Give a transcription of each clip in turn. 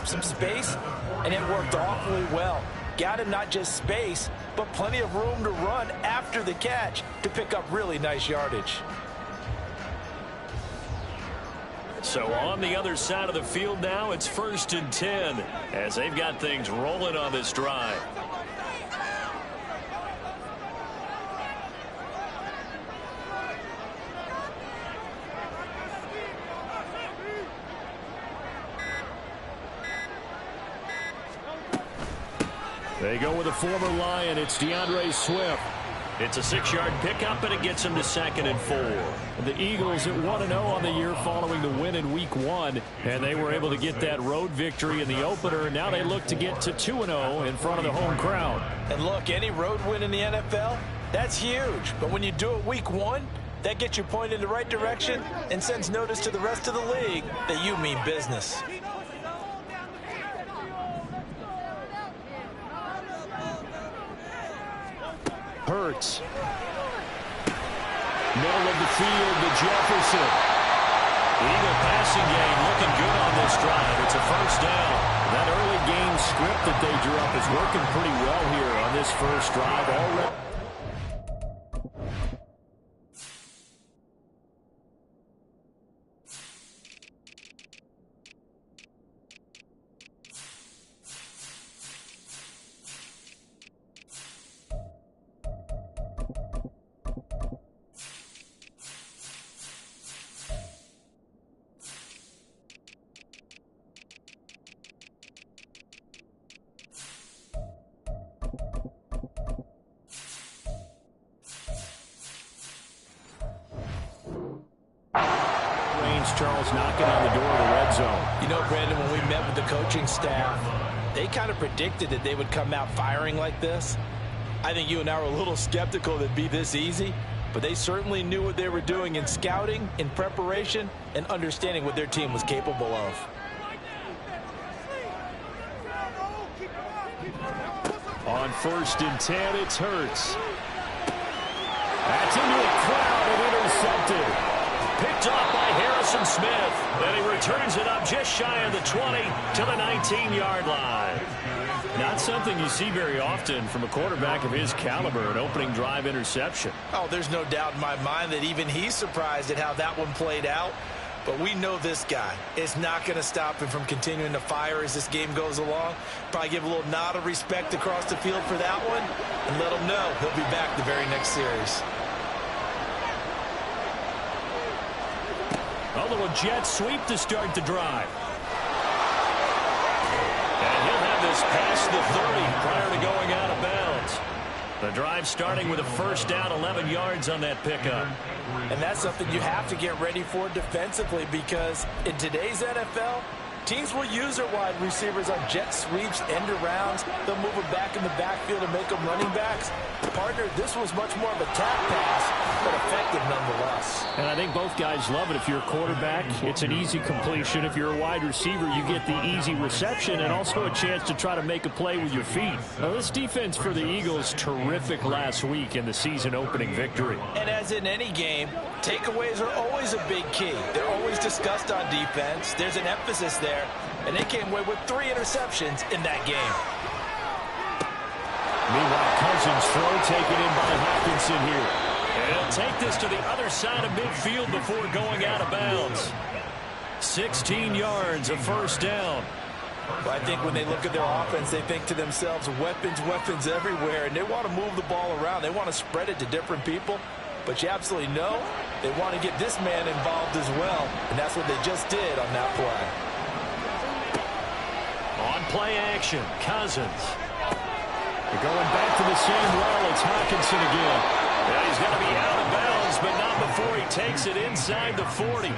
some space, and it worked awfully well. Got him not just space, but plenty of room to run after the catch to pick up really nice yardage. So on the other side of the field now, it's 1st and 10 as they've got things rolling on this drive. They go with a former Lion. It's DeAndre Swift. It's a 6-yard pickup, and it gets him to 2nd and 4. The Eagles at 1-0 on the year following the win in Week 1, and they were able to get that road victory in the opener, and now they look to get to 2-0 in front of the home crowd. And look, any road win in the NFL, that's huge. But when you do it Week 1, that gets you pointed in the right direction and sends notice to the rest of the league that you mean business. Hurts. Middle of the field to Jefferson. The Eagle passing game looking good on this drive. It's a 1st down. That early game script that they drew up is working pretty well here on this first drive already. Charles knocking on the door of the red zone. You know, Brandon, when we met with the coaching staff, they kind of predicted that they would come out firing like this. I think you and I were a little skeptical that it'd be this easy, but they certainly knew what they were doing in scouting, in preparation, and understanding what their team was capable of. On 1st and 10, it's Hurts. That's into a crowd and intercepted. Picked off by Harrison Smith, and he returns it up just shy of the 20 to the 19-yard line. Not something you see very often from a quarterback of his caliber, an opening drive interception. Oh, there's no doubt in my mind that even he's surprised at how that one played out. But we know this guy is not going to stop him from continuing to fire as this game goes along. Probably give a little nod of respect across the field for that one and let him know he'll be back the very next series. A little jet sweep to start the drive. And he'll have this past the 30 prior to going out of bounds. The drive starting with a 1st down, 11 yards on that pickup. And that's something you have to get ready for defensively, because in today's NFL, teams will use their wide receivers on jet sweeps, end arounds. They'll move them back in the backfield and make them running backs. Partner, this was much more of a tap pass, but effective nonetheless. And I think both guys love it. If you're a quarterback, it's an easy completion. If you're a wide receiver, you get the easy reception and also a chance to try to make a play with your feet. Now, this defense for the Eagles, terrific last week in the season opening victory. And as in any game, takeaways are always a big key. They're always discussed on defense. There's an emphasis there, and they came away with 3 interceptions in that game. Meanwhile, Cousins throw taken in by Hawkinson here. And he'll take this to the other side of midfield before going out of bounds. 16 yards, a 1st down. Well, I think when they look at their offense, they think to themselves, weapons, weapons everywhere, and they want to move the ball around. They want to spread it to different people. But you absolutely know they want to get this man involved as well, and that's what they just did on that play. On play action, Cousins. They're going back to the same well. It's Hawkinson again. Yeah, he's going to be out of bounds, but not before he takes it inside the 40.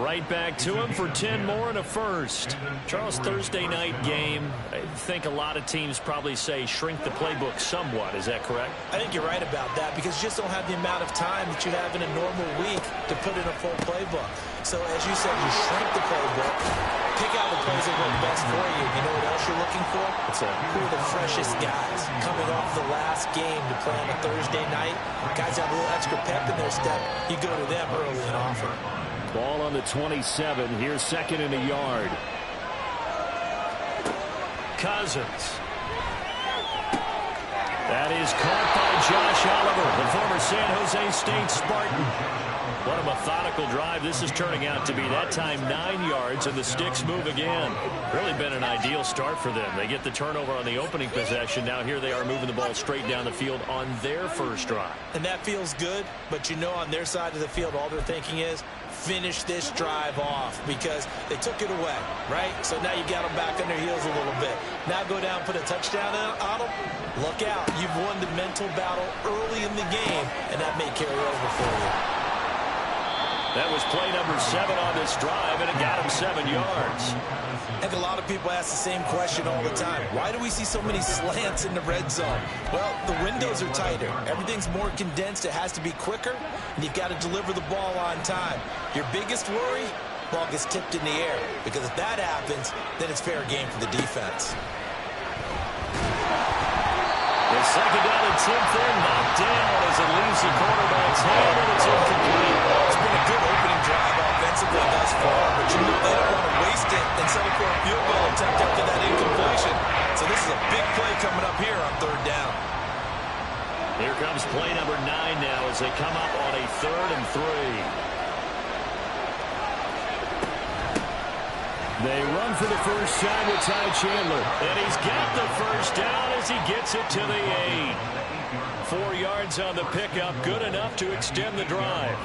Right back to him for 10 more and a 1st. Charles, Thursday night game, I think a lot of teams probably say shrink the playbook somewhat. Is that correct? I think you're right about that, because you just don't have the amount of time that you have in a normal week to put in a full playbook. So as you said, you shrink the playbook, pick out the plays that work best for you. You know what else you're looking for? Who are the freshest guys coming off the last game to play on a Thursday night? Guys have a little extra pep in their step. You go to them early and often. Ball on the 27. Here's 2nd and a yard. Cousins. That is caught by Josh Oliver, the former San Jose State Spartan. What a methodical drive this is turning out to be. That time 9 yards, and the Sticks move again. Really been an ideal start for them. They get the turnover on the opening possession. Now here they are moving the ball straight down the field on their first drive. And that feels good, but you know on their side of the field all they're thinking is finish this drive off because they took it away, right? So now you got them back on their heels a little bit. Now go down, put a touchdown on them. Look out. You've won the mental battle early in the game, and that may carry over for you. That was play number 7 on this drive, and it got him 7 yards. I think a lot of people ask the same question all the time. Why do we see so many slants in the red zone? Well, the windows are tighter. Everything's more condensed. It has to be quicker, and you've got to deliver the ball on time. Your biggest worry, ball gets tipped in the air, because if that happens, then it's fair game for the defense. The second down and 10 there, knocked down as it leaves the quarterback's hand, and it's incomplete. It's been a good opening drive offensively thus far, but you know they don't want to waste it and settle for a field goal attempt after that incompletion. So this is a big play coming up here on 3rd down. Here comes play number 9 now as they come up on a 3rd and 3. They run for the first time with Ty Chandler. And he's got the first down as he gets it to the 8. 4 yards on the pickup, good enough to extend the drive.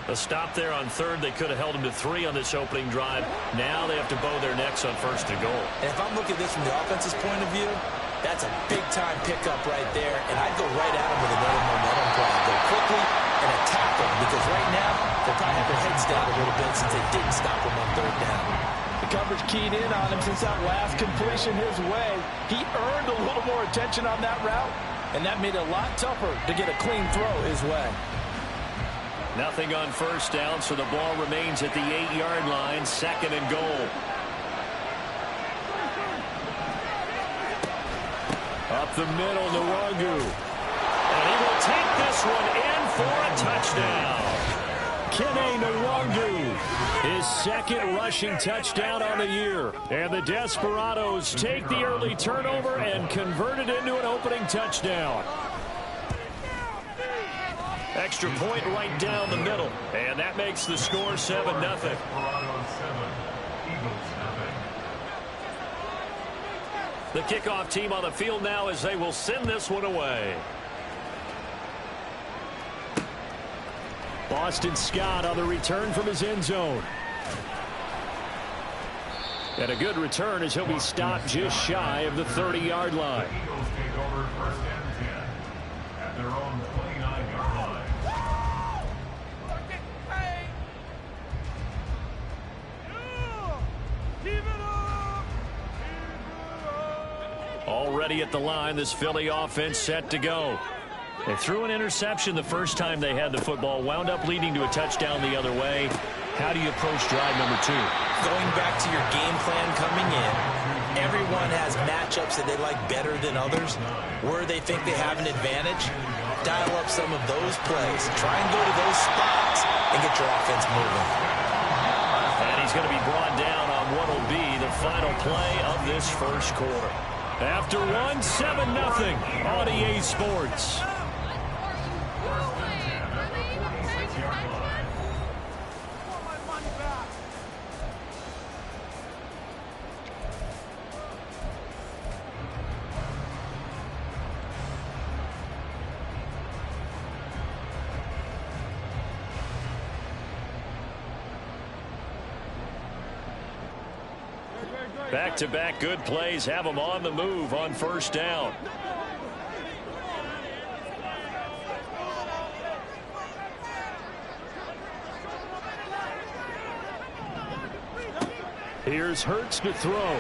A stop there on 3rd. They could have held him to 3 on this opening drive. Now they have to bow their necks on 1st and goal. And if I'm looking at this from the offense's point of view, that's a big-time pickup right there. And I'd go right at him with another momentum play. Go quickly and attack him because right now they'll probably have their heads down a little bit since they didn't stop him on 3rd down. The coverage keyed in on him since that last completion his way. He earned a little more attention on that route, and that made it a lot tougher to get a clean throw his way. Nothing on 1st down, so the ball remains at the 8-yard line, 2nd and goal. Up the middle, Nwangu. And he will take this one in for a touchdown. Kene Nwangu, his 2nd rushing touchdown on the year. And the Desperados take the early turnover and convert it into an opening touchdown. Extra point right down the middle. And that makes the score 7-0. The kickoff team on the field now as they will send this one away. Boston Scott on the return from his end zone. And a good return as he'll be stopped just shy of the 30-yard line. Eagles take over 1st and 10 at their own 29-yard line. Already at the line, this Philly offense set to go. They threw an interception the first time they had the football, wound up leading to a touchdown the other way. How do you approach drive number 2? Going back to your game plan coming in, everyone has matchups that they like better than others. Where they think they have an advantage, dial up some of those plays. Try and go to those spots and get your offense moving. And he's going to be brought down on what will be the final play of this first quarter. After 1, 7-0 on EA Sports. Back-to-back good plays have them on the move on 1st down. Here's Hurts to throw.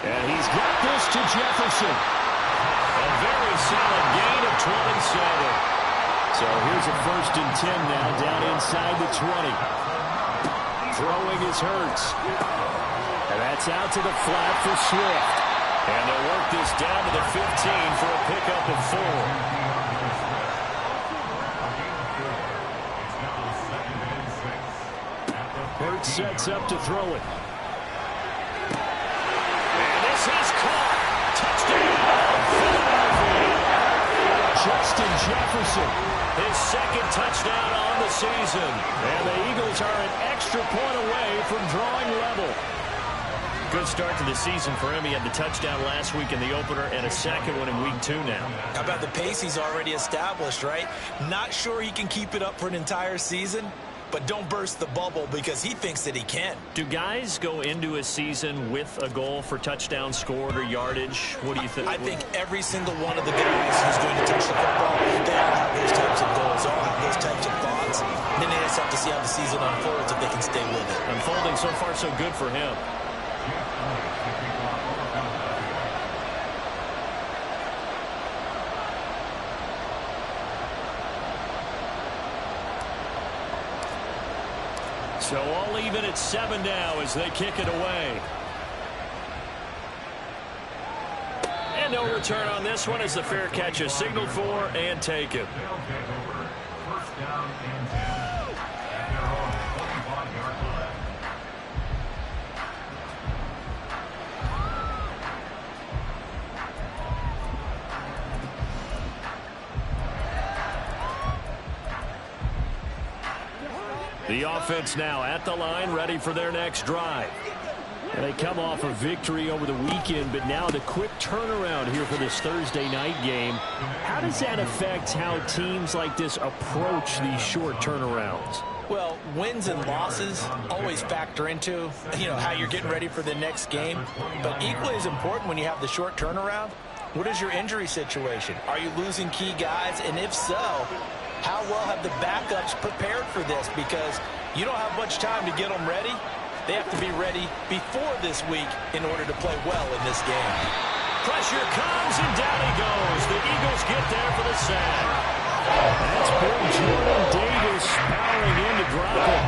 And he's got this to Jefferson. A very solid gain of 27. So here's a 1st and 10 now down inside the 20. Throwing is Hurts. And that's out to the flat for Swift. And they'll work this down to the 15 for a pickup of 4. Hurts sets up to throw it. Jefferson. His second touchdown on the season. And the Eagles are an extra point away from drawing level. Good start to the season for him. He had the touchdown last week in the opener and a second one in week 2 now. How about the pace he's already established, right? Not sure he can keep it up for an entire season, but don't burst the bubble because he thinks that he can. Do guys go into a season with a goal for touchdown scored or yardage? What do you think? I think every single one of the guys who's going to touch the football, they all have those types of goals, all have those types of thoughts. And then they just have to see how the season unfolds if they can stay with it. Unfolding so far so good for him. So all even at 7 now as they kick it away. And no return on this one as the fair catch is signaled for and taken. First down and 10 at their own 25-yard line. The offense now at the line, ready for their next drive. And they come off a victory over the weekend, but now the quick turnaround here for this Thursday night game. How does that affect how teams like this approach these short turnarounds? Well, wins and losses always factor into, how you're getting ready for the next game. But equally as important when you have the short turnaround, what is your injury situation? Are you losing key guys? And if so, how well have the backups prepared for this? Because you don't have much time to get them ready. They have to be ready before this week in order to play well in this game. Pressure comes, and down he goes. The Eagles get there for the sack. That's Bill Jordan Davis powering in to drop it.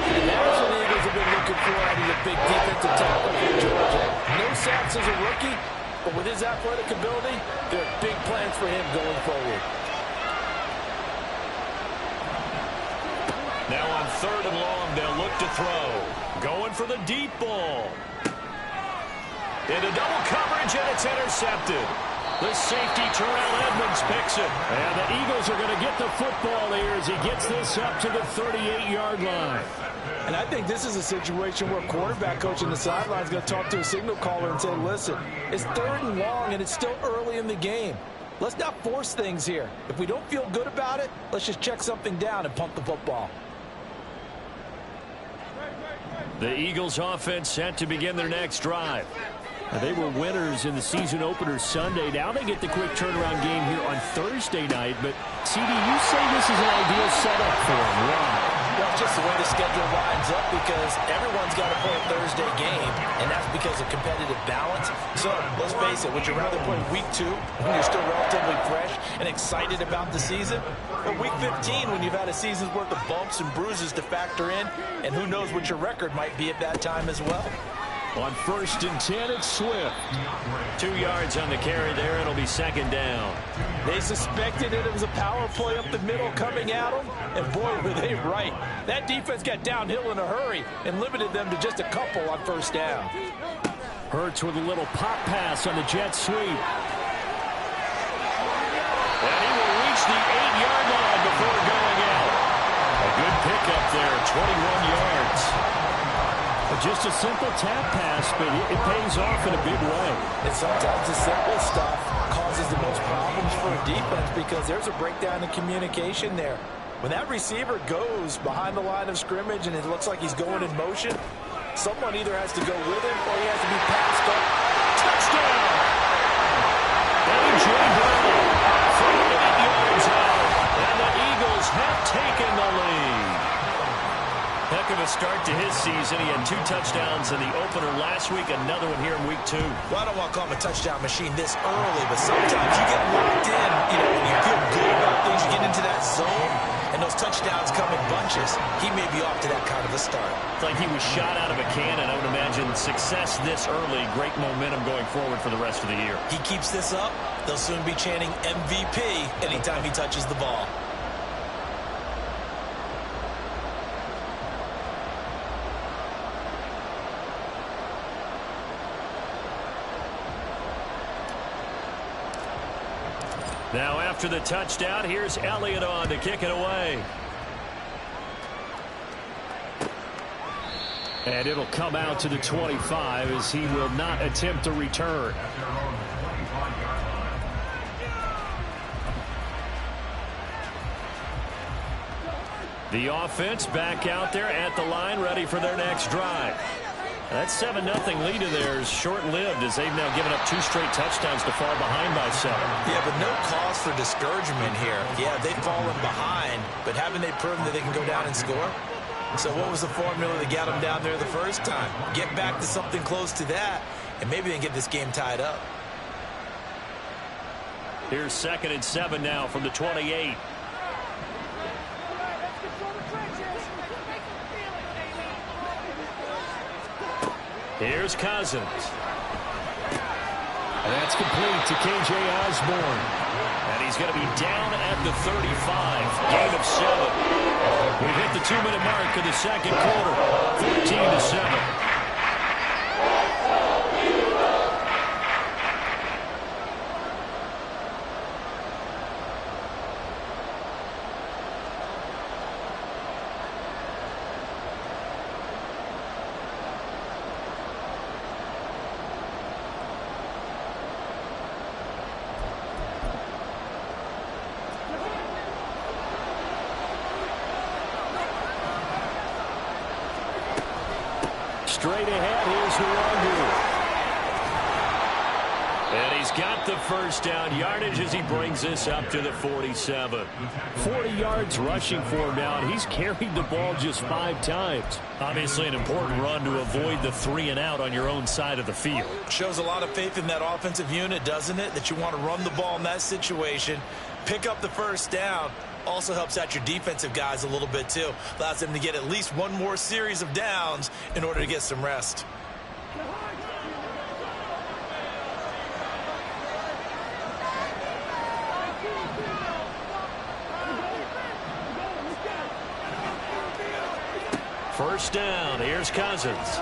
And that's what the Eagles have been looking for out of the big defensive tackle for Georgia. No sacks as a rookie, but with his athletic ability, there are big plans for him going forward. Now on 3rd and long, they'll look to throw. Going for the deep ball. Into double coverage, and it's intercepted. The safety, Terrell Edmonds, picks it. And the Eagles are going to get the football here as he gets this up to the 38-yard line. And I think this is a situation where quarterback coach on the sideline is going to talk to a signal caller and say, listen, it's 3rd and long, and it's still early in the game. Let's not force things here. If we don't feel good about it, let's just check something down and pump the football. The Eagles offense set to begin their next drive. They were winners in the season opener Sunday. Now they get the quick turnaround game here on Thursday night. But, CD, you say this is an ideal setup for them. Why? Well, it's just the way the schedule lines up because everyone's got to play a Thursday game, and that's because of competitive balance. So, let's face it, would you rather play week 2 when you're still relatively fresh and excited about the season? Or week 15 when you've had a season's worth of bumps and bruises to factor in, and who knows what your record might be at that time as well? On 1st and 10, it's Swift. 2 yards on the carry there. It'll be 2nd down. They suspected it was a power play up the middle coming at them, and boy, were they right. That defense got downhill in a hurry and limited them to just a couple on 1st down. Hurts with a little pop pass on the jet sweep. And he will reach the 8-yard line before going out. A good pickup there, 21 yards. Just a simple tap pass, but it pays off in a big way. And sometimes the simple stuff causes the most problems for a defense because there's a breakdown in communication there. When that receiver goes behind the line of scrimmage and it looks like he's going in motion, someone either has to go with him or he has to be passed up. Touchdown! A.J. Brown from 8 yards out, and the Eagles have taken the lead. Heck of a start to his season. He had 2 touchdowns in the opener last week, another one here in week 2. Well, I don't want to call him a touchdown machine this early, but sometimes you get locked in, and you feel good about things. You get into that zone, and those touchdowns come in bunches. He may be off to that kind of a start. It's like he was shot out of a cannon. I would imagine success this early, great momentum going forward for the rest of the year. He keeps this up, they'll soon be chanting MVP anytime he touches the ball. Now after the touchdown, here's Elliott on to kick it away. And it'll come out to the 25 as he will not attempt to return. The offense back out there at the line, ready for their next drive. That 7-0 lead of theirs short-lived as they've now given up 2 straight touchdowns to fall behind by 7. Yeah, but no cause for discouragement here. Yeah, they've fallen behind, but haven't they proven that they can go down and score? So what was the formula that got them down there the first time? Get back to something close to that, and maybe they can get this game tied up. Here's 2nd and 7 now from the 28. Here's Cousins. And that's complete to K.J. Osborne. And he's going to be down at the 35. Gain of 7. We've hit the 2-minute mark of the second quarter. 14-7. Straight ahead, here's Nwangu. And he's got the first down yardage as he brings this up to the 47. 40 yards rushing for him now, and he's carried the ball just 5 times. Obviously an important run to avoid the 3-and-out on your own side of the field. Shows a lot of faith in that offensive unit, doesn't it? That you want to run the ball in that situation, pick up the first down. Also helps out your defensive guys a little bit, too. Allows them to get at least one more series of downs in order to get some rest. First down. Here's Cousins.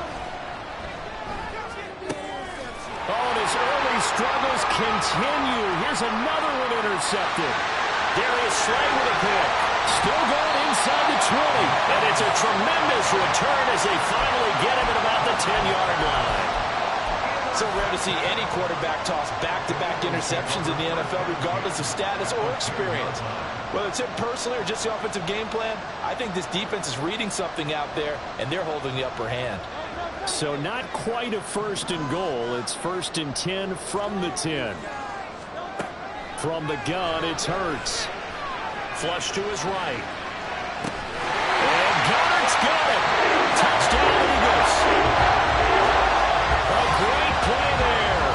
Oh, and his early struggles continue. Here's another one intercepted. Darius Slay with a pick. Still going inside the 20. And it's a tremendous return as they finally get him at about the 10-yard line. So rare to see any quarterback toss back-to-back interceptions in the NFL, regardless of status or experience. Whether it's him personally or just the offensive game plan, I think this defense is reading something out there, and they're holding the upper hand. So not quite a 1st and goal. It's 1st and 10 from the 10. From the gun, it's Hurts. Flush to his right. And Goddard's got it. Touchdown, Eagles. A great play there.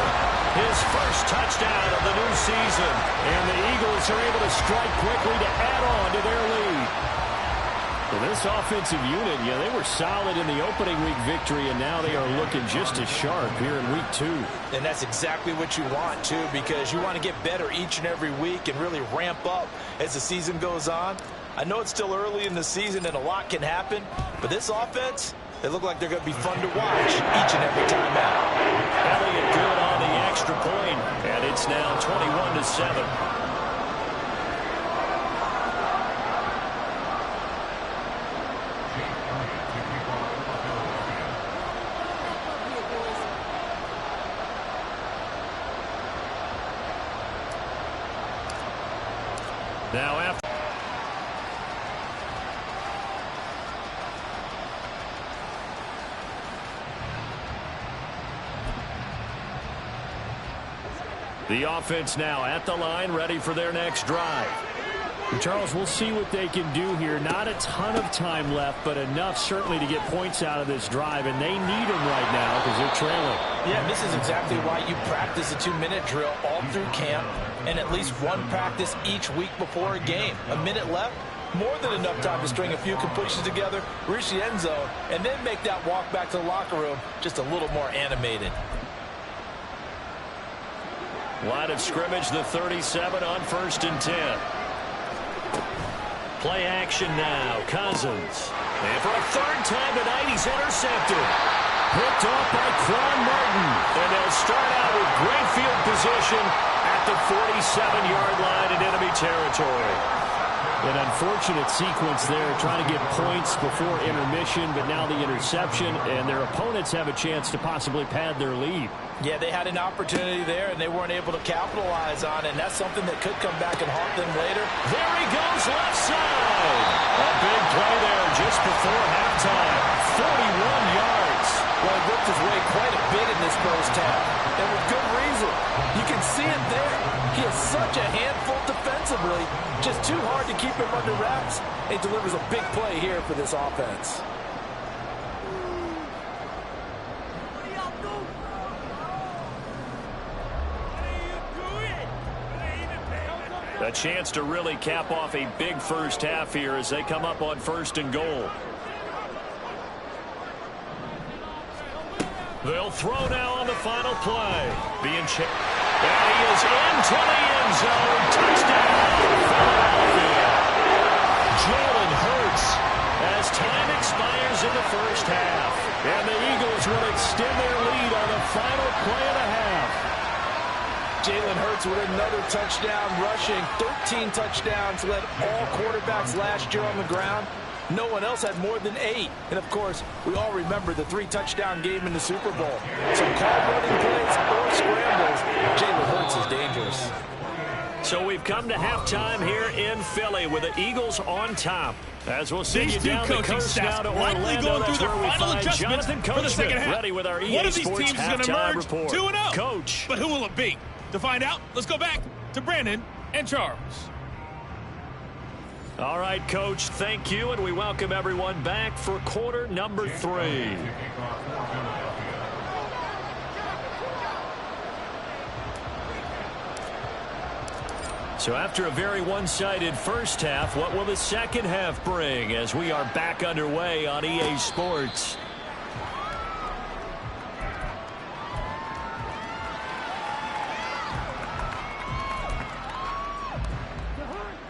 His first touchdown of the new season. And the Eagles are able to strike quickly to add on to their lead. Well, this offensive unit, yeah, they were solid in the opening week victory, and now they are looking just as sharp here in week 2. And that's exactly what you want, too, because you want to get better each and every week and really ramp up as the season goes on. I know it's still early in the season and a lot can happen, but this offense, they look like they're going to be fun to watch each and every time out. Elliott good on the extra point, and it's now 21-7. Now after the offense now at the line, ready for their next drive. And Charles, we'll see what they can do here. Not a ton of time left, but enough certainly to get points out of this drive, and they need them right now because they're trailing. Yeah, this is exactly why you practice a 2-minute drill all through camp and at least one practice each week before a game. A minute left, more than enough time to string a few completions together, reach the end zone, and then make that walk back to the locker room just a little more animated. Line of scrimmage, the 37 on 1st and 10. Play action now. Cousins. And for a 3rd time tonight, he's intercepted. Picked off by Quan Martin. And they'll start out with great field position at the 47-yard line in enemy territory. An unfortunate sequence there, trying to get points before intermission, but now the interception, and their opponents have a chance to possibly pad their lead. Yeah, they had an opportunity there, and they weren't able to capitalize on it, and that's something that could come back and haunt them later. There he goes, left side. A big play there just before halftime. 41 yards. Well, he worked his way quite a bit in this first half, and with good reason. You can see it there. He is such a handful defensively, just too hard to keep him under wraps. He delivers a big play here for this offense. A chance to really cap off a big first half here as they come up on 1st and goal. They'll throw now on the final play. Being checked. And he is into the end zone. Touchdown, Philadelphia. Jalen Hurts as time expires in the first half. And the Eagles will extend their lead on the final play of the half. Jalen Hurts with another touchdown rushing. 13 touchdowns, led all quarterbacks last year on the ground. No one else had more than 8. And, of course, we all remember the 3-touchdown game in the Super Bowl. Some call running plays or scrambles. Jalen Hurts is dangerous. So we've come to halftime here in Philly with the Eagles on top. As we'll see you down the coast now to Orlando. Going through That's their where we final find adjustments Jonathan for the second Coachman half. ready with our EA One of these Sports teams is going to halftime emerge report. 2-0. Coach. But who will it be? To find out, let's go back to Brandon and Charles. All right, Coach, thank you, and we welcome everyone back for quarter number 3. So after a very one-sided first half, what will the second half bring as we are back underway on EA Sports?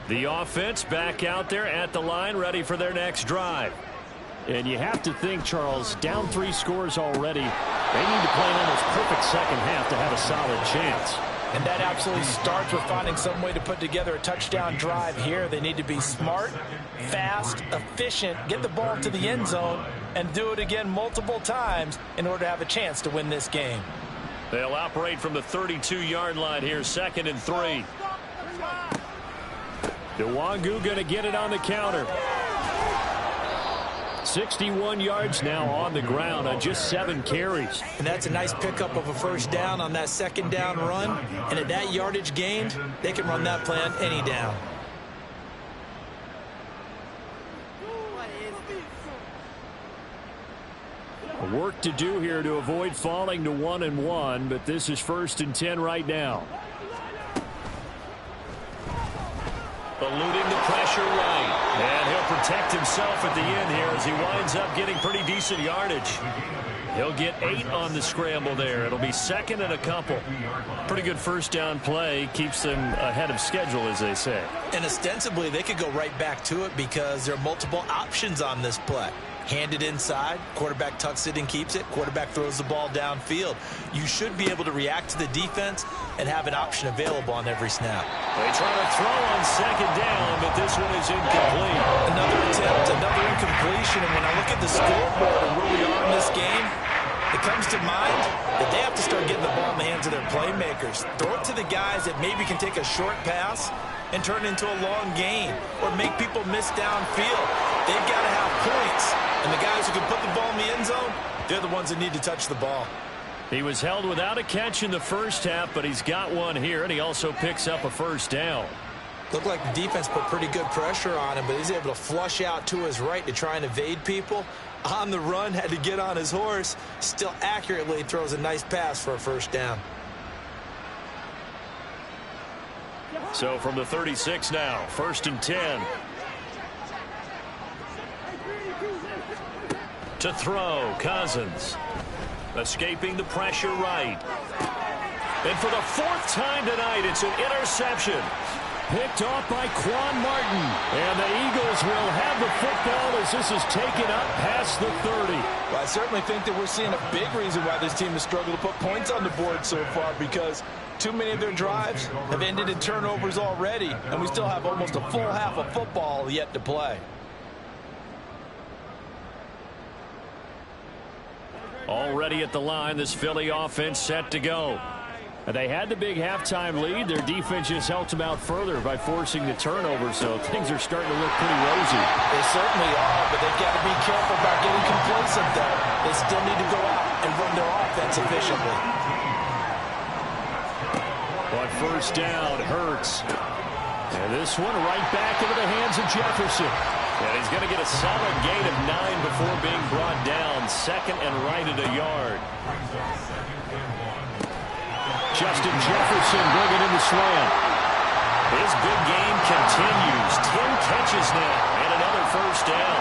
The offense back out there at the line, ready for their next drive. And you have to think, Charles, down 3 scores already. They need to play an almost perfect second half to have a solid chance. And that absolutely starts with finding some way to put together a touchdown drive here. They need to be smart, fast, efficient, get the ball to the end zone, and do it again multiple times in order to have a chance to win this game. They'll operate from the 32-yard line here, 2nd and 3. Nwangu going to get it on the counter. 61 yards now on the ground on just 7 carries. And that's a nice pickup of a first down on that second down run. And at that yardage gained, they can run that play on any down. Work to do here to avoid falling to 1-1, but this is 1st and 10 right now. Eluding the pressure right. And he'll protect himself at the end here as he winds up getting pretty decent yardage. He'll get 8 on the scramble there. It'll be 2nd and a couple. Pretty good first down play. Keeps them ahead of schedule, as they say. And ostensibly, they could go right back to it because there are multiple options on this play. Hand it inside, quarterback tucks it and keeps it, quarterback throws the ball downfield. You should be able to react to the defense and have an option available on every snap. They try to throw on 2nd down, but this one is incomplete. Another attempt, another incompletion, and when I look at the scoreboard and where we are in this game, it comes to mind that they have to start getting the ball in the hands of their playmakers. Throw it to the guys that maybe can take a short pass and turn it into a long gain or make people miss downfield. They've got to have points. And the guys who can put the ball in the end zone, they're the ones that need to touch the ball. He was held without a catch in the first half, but he's got one here, and he also picks up a first down. Looked like the defense put pretty good pressure on him, but he's able to flush out to his right to try and evade people. On the run, had to get on his horse. Still accurately throws a nice pass for a first down. So from the 36 now, 1st and 10. To throw, Cousins. Escaping the pressure right. And for the 4th time tonight, it's an interception. Picked off by Quan Martin. And the Eagles will have the football as this is taken up past the 30. Well, I certainly think that we're seeing a big reason why this team has struggled to put points on the board so far, because too many of their drives have ended in turnovers already, and we still have almost a full half of football yet to play. Already at the line, this Philly offense set to go. They had the big halftime lead. Their defense just helped them out further by forcing the turnover, so things are starting to look pretty rosy. They certainly are, but they've got to be careful about getting complacent, though. They still need to go out and run their offense efficiently. But first down, Hurts. And this one right back into the hands of Jefferson. And he's going to get a solid gain of 9 before being brought down. Second and right at a yard. Justin Jefferson bringing in the slam. His big game continues. 10 catches now and another first down.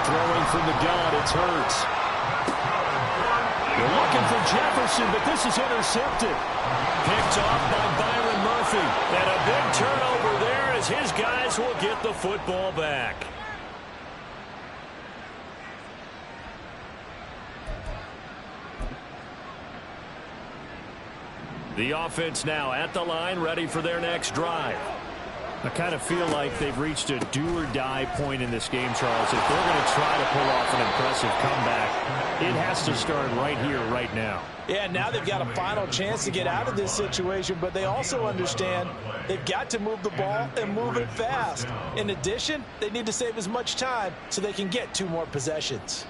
Throwing from the gun, it's Hurts. You're looking for Jefferson, but this is intercepted. Picked off by Byron Murphy. And a big turnover there as his guys will get the football back. The offense now at the line, ready for their next drive. I kind of feel like they've reached a do-or-die point in this game, Charles. If they're going to try to pull off an impressive comeback, it has to start right here, right now. Yeah, now they've got a final chance to get out of this situation, but they also understand they've got to move the ball and move it fast. In addition, they need to save as much time so they can get 2 more possessions.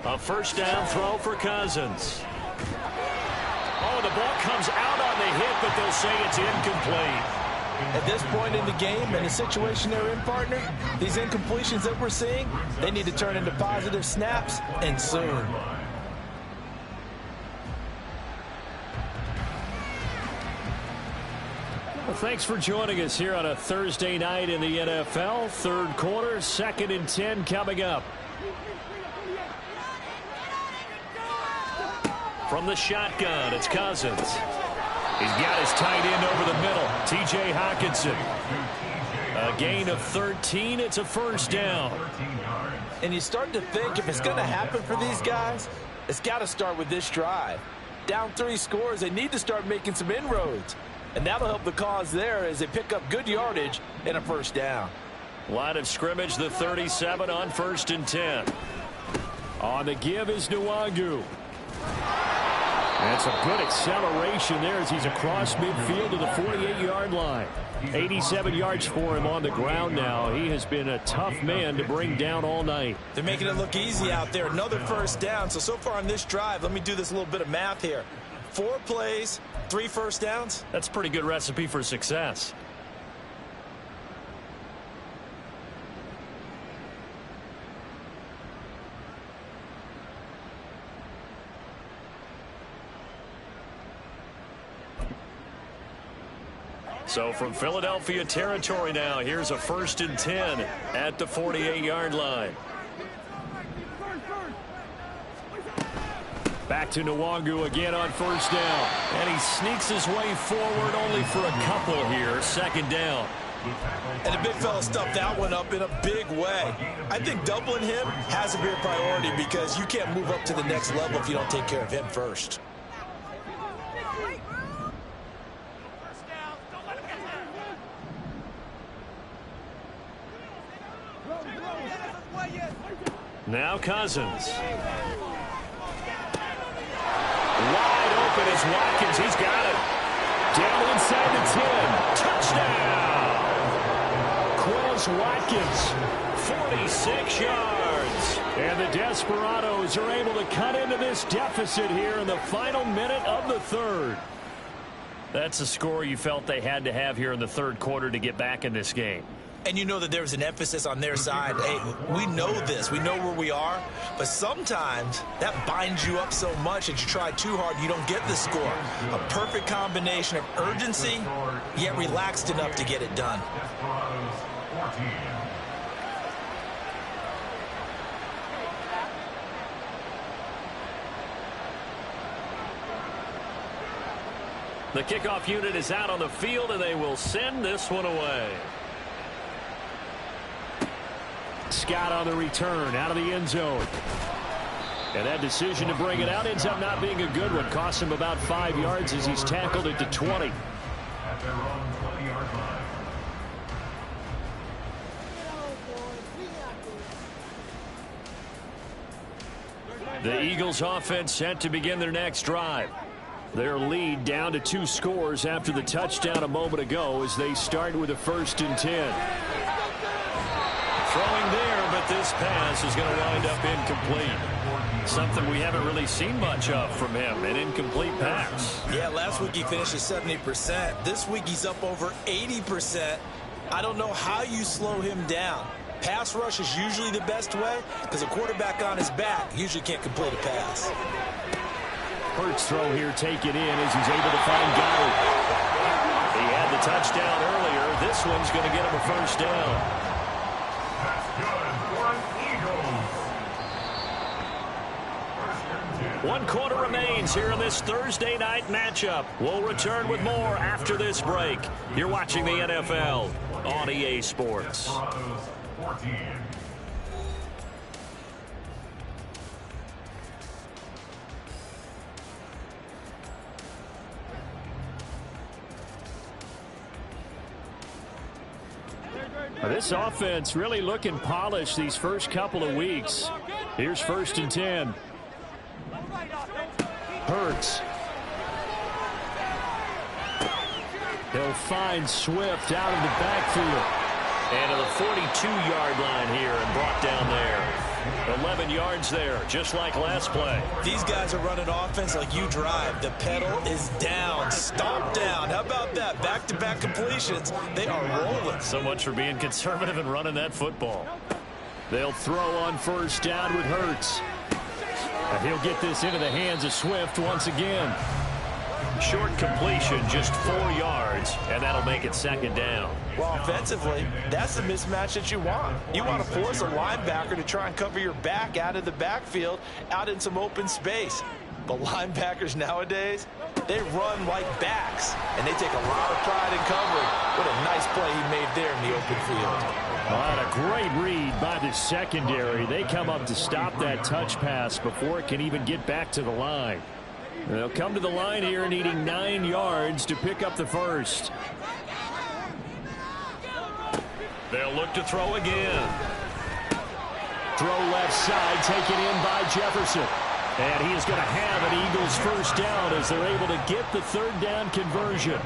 A first down throw for Cousins. Oh, the ball comes out on the hit, but they'll say it's incomplete. At this point in the game and the situation they're in, partner, these incompletions that we're seeing, they need to turn into positive snaps, and soon. Well, thanks for joining us here on a Thursday night in the NFL. Third quarter, 2nd and 10 coming up. From the shotgun, it's Cousins. He's got his tight end over the middle, T.J. Hockenson. A gain of 13, it's a first down. And you start to think if it's going to happen for these guys, it's got to start with this drive. Down 3 scores, they need to start making some inroads. And that'll help the cause there as they pick up good yardage and a first down. Line of scrimmage, the 37 on 1st and 10. On the give is Nwangu. That's a good acceleration there as he's across midfield to the 48-yard line. 87 yards for him on the ground now. He has been a tough man to bring down all night. They're making it look easy out there. Another first down. So far on this drive, let me do this little bit of math here. 4 plays, 3 first downs. That's a pretty good recipe for success. So from Philadelphia territory now, here's a 1st and 10 at the 48-yard line. Back to Nwangu again on first down. And he sneaks his way forward only for a couple here. 2nd down. And the big fella stuffed that one up in a big way. I think doubling him has to be a priority because you can't move up to the next level if you don't take care of him first. Now Cousins. Wide open is Watkins. He's got it. Down inside the 10. Touchdown. Quez Watkins. 46 yards. And the Desperados are able to cut into this deficit here in the final minute of the 3rd. That's a score you felt they had to have here in the 3rd quarter to get back in this game. And you know that there's an emphasis on their side. Hey, we know this. We know where we are. But sometimes that binds you up so much that you try too hard, you don't get the score. A perfect combination of urgency, yet relaxed enough to get it done. The kickoff unit is out on the field, and they will send this one away. Scott on the return, out of the end zone. And that decision to bring it out ends up not being a good one. Costs him about 5 yards as he's tackled it to 20. At their own 20-yard line. The Eagles offense set to begin their next drive. Their lead down to 2 scores after the touchdown a moment ago as they start with a 1st and 10. Throwing there, but this pass is going to wind up incomplete. Something we haven't really seen much of from him, an incomplete pass. Yeah, last week he finished at 70%. This week he's up over 80%. I don't know how you slow him down. Pass rush is usually the best way because a quarterback on his back usually can't complete a pass. Hurts throw here taken in as he's able to find Goddard. He had the touchdown earlier. This one's going to get him a 1st down. That's good for an Eagles. 1st and 10. 1 quarter remains here in this Thursday night matchup. We'll return with more after this break. You're watching the NFL on EA Sports. 14. This offense really looking polished these first couple of weeks. Here's 1st and 10. Hurts. He'll find Swift out of the backfield. And to the 42-yard line here and brought down there. 11 yards there, just like last play. These guys are running offense like you drive. The pedal is down, stomp down. How about that? Back-to-back completions. They are rolling. So much for being conservative and running that football. They'll throw on 1st down with Hurts. And he'll get this into the hands of Swift once again. Short completion, just 4 yards, and that'll make it 2nd down. Well, offensively, that's the mismatch that you want. You want to force a linebacker to try and cover your back out of the backfield, out in some open space. But linebackers nowadays, they run like backs, and they take a lot of pride in covering. What a nice play he made there in the open field. What a great read by the secondary. They come up to stop that touch pass before it can even get back to the line. They'll come to the line here needing 9 yards to pick up the 1st. They'll look to throw again. Throw left side, taken in by Jefferson. And he is going to have an Eagles 1st down as they're able to get the 3rd down conversion.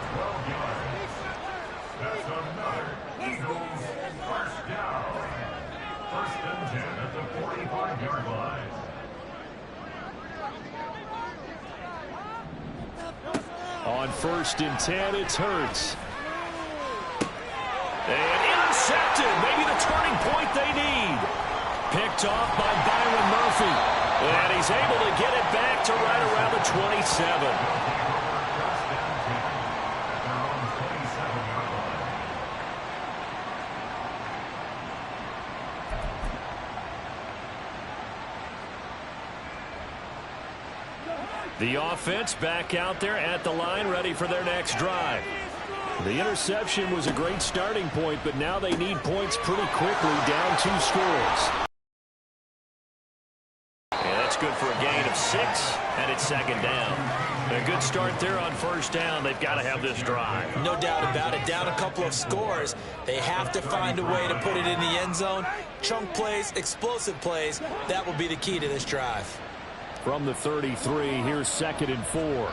That's another Eagles 1st down. 1st and 10 at the 45-yard line. On 1st and 10, it's Hurts. And intercepted. Maybe the turning point they need. Picked off by Byron Murphy. And he's able to get it back to right around the 27. The offense back out there at the line, ready for their next drive. The interception was a great starting point, but now they need points pretty quickly, down 2 scores. And that's good for a gain of 6, and it's 2nd down. A good start there on 1st down. They've got to have this drive. No doubt about it. Down a couple of scores. They have to find a way to put it in the end zone. Chunk plays, explosive plays. That will be the key to this drive. From the 33, here's 2nd and 4.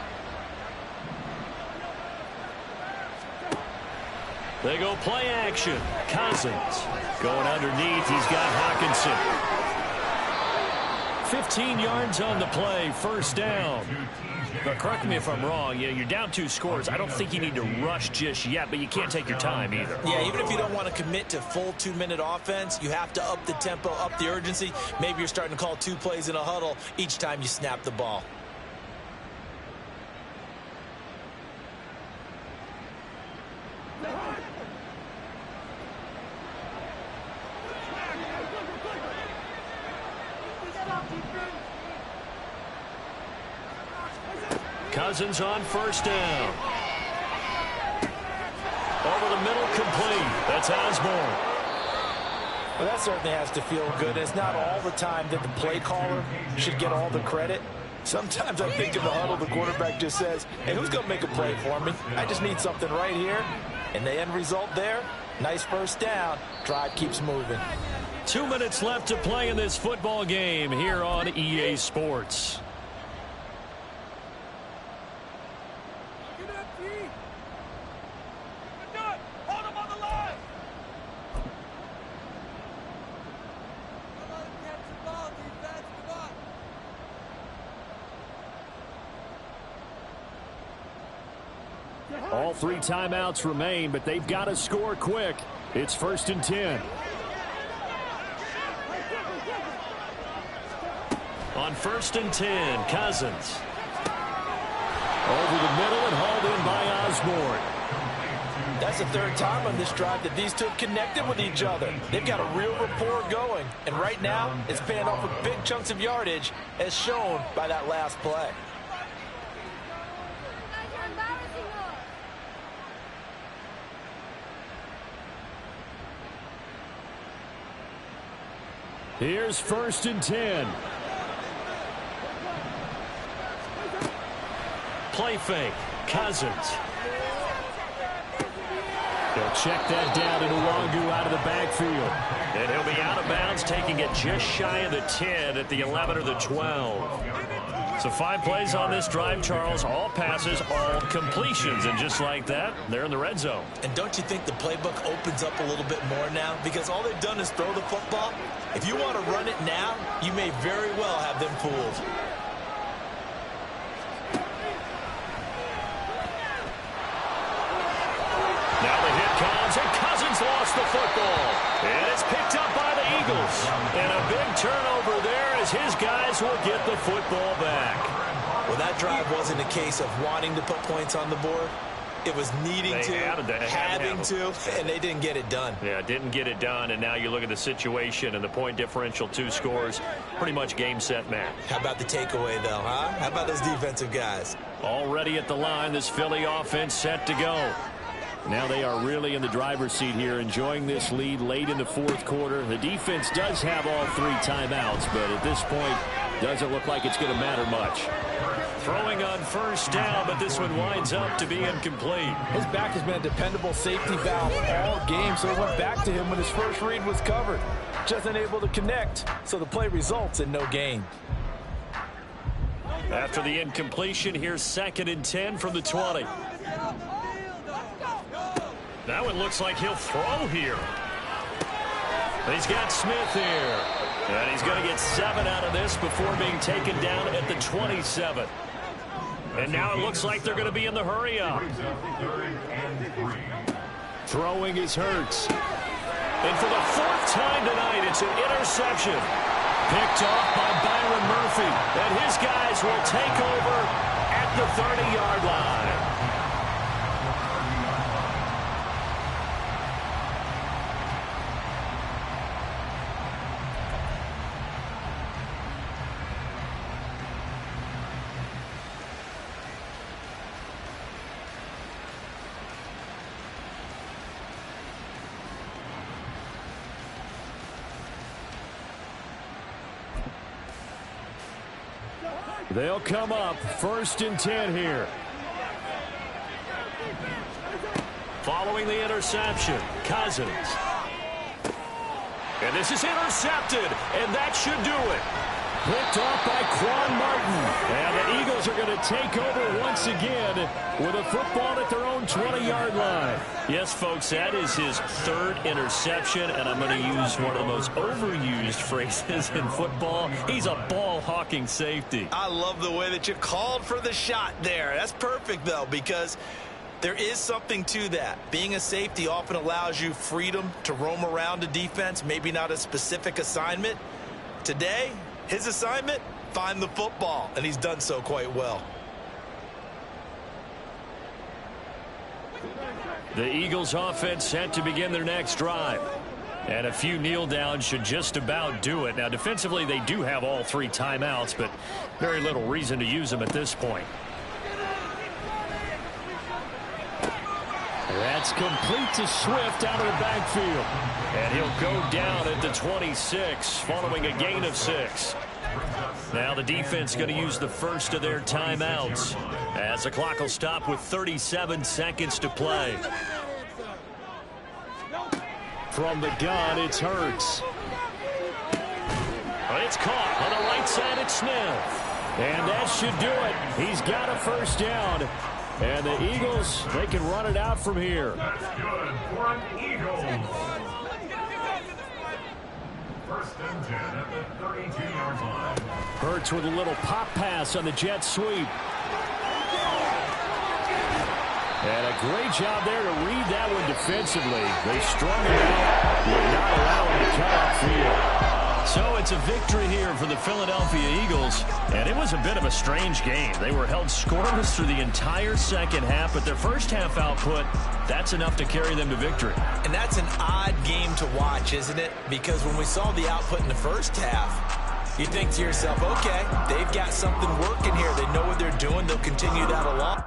They go play action. Cousins going underneath. He's got Hawkinson. 15 yards on the play, 1st down. But correct me if I'm wrong. Yeah, you're down 2 scores. I don't think you need to rush just yet, but you can't take your time either. Yeah, even if you don't want to commit to full 2-minute offense, you have to up the tempo, up the urgency. Maybe you're starting to call 2 plays in a huddle each time you snap the ball. Cousins on 1st down. incomplete. That's Osborne. Well, that certainly has to feel good. It's not all the time that the play caller should get all the credit. Sometimes I think in the huddle, the quarterback just says, hey, who's going to make a play for me? I just need something right here. And the end result there, nice first down. Drive keeps moving. 2 minutes left to play in this football game here on EA Sports. All 3 timeouts remain, but they've got to score quick. It's 1st and 10. On 1st and 10, Cousins. Over the middle and hauled in by Osborne. That's the 3rd time on this drive that these two have connected with each other. They've got a real rapport going. And right now, it's paying off with big chunks of yardage, as shown by that last play. Here's 1st and 10. Play fake. Cousins. He'll check that down to Nwangu out of the backfield. And he'll be out of bounds, taking it just shy of the 10 at the 11 or the 12. So 5 plays on this drive, Charles. All passes, all completions. And just like that, they're in the red zone. And don't you think the playbook opens up a little bit more now? Because all they've done is throw the football. If you want to run it now, you may very well have them fooled. Now the hit comes, and Cousins lost the football. And it's picked up by the Eagles. And a big turnover there as his guys will get the football back. Well, that drive wasn't a case of wanting to put points on the board. It was needing having to, and they didn't get it done. Yeah, didn't get it done, and now you look at the situation and the point differential, 2 scores, pretty much game, set, match. How about the takeaway, though, huh? How about those defensive guys? Already at the line, this Philly offense set to go. Now they are really in the driver's seat here, enjoying this lead late in the 4th quarter. The defense does have all 3 timeouts, but at this point, doesn't look like it's going to matter much. Throwing on 1st down, but this one winds up to be incomplete. His back has been a dependable safety valve all game, so it went back to him when his first read was covered. Just unable to connect, so the play results in no gain. After the incompletion, here's 2nd and 10 from the 20. That one looks like he'll throw here. He's got Smith here. And he's going to get 7 out of this before being taken down at the 27. And now it looks like they're going to be in the hurry-up. Throwing is Hurts. And for the 4th time tonight, it's an interception. Picked off by Byron Murphy. And his guys will take over at the 30-yard line. They'll come up 1st and 10 here. Following the interception, Cousins. And this is intercepted, and that should do it. Picked off by Quan Martin. And the Eagles are going to take over once again with a football at their own 20-yard line. Yes, folks, that is his 3rd interception, and I'm going to use one of the most overused phrases in football. He's a ball-hawking safety. I love the way that you called for the shot there. That's perfect, though, because there is something to that. Being a safety often allows you freedom to roam around a defense, maybe not a specific assignment. Today, his assignment, find the football, and he's done so quite well. The Eagles offense set to begin their next drive. And a few kneel downs should just about do it. Now, defensively, they do have all 3 timeouts, but very little reason to use them at this point. That's complete to Swift out of the backfield. And he'll go down at the 26 following a gain of 6. Now the defense going to use the first of their timeouts as the clock will stop with 37 seconds to play. From the gun, it's Hurts. It's caught on the right side. It's Smith. And that should do it. He's got a first down. And the Eagles, they can run it out from here. That's good for an Eagles. First and 10 at the 32-yard line. Hurts with a little pop pass on the jet sweep. And a great job there to read that one defensively. They strung him out, would not allow him to cut upfield. So it's a victory here for the Philadelphia Eagles, and it was a bit of a strange game. They were held scoreless through the entire second half, but their first half output, that's enough to carry them to victory. And that's an odd game to watch, isn't it? Because when we saw the output in the first half, you think to yourself, okay, they've got something working here. They know what they're doing. They'll continue that along.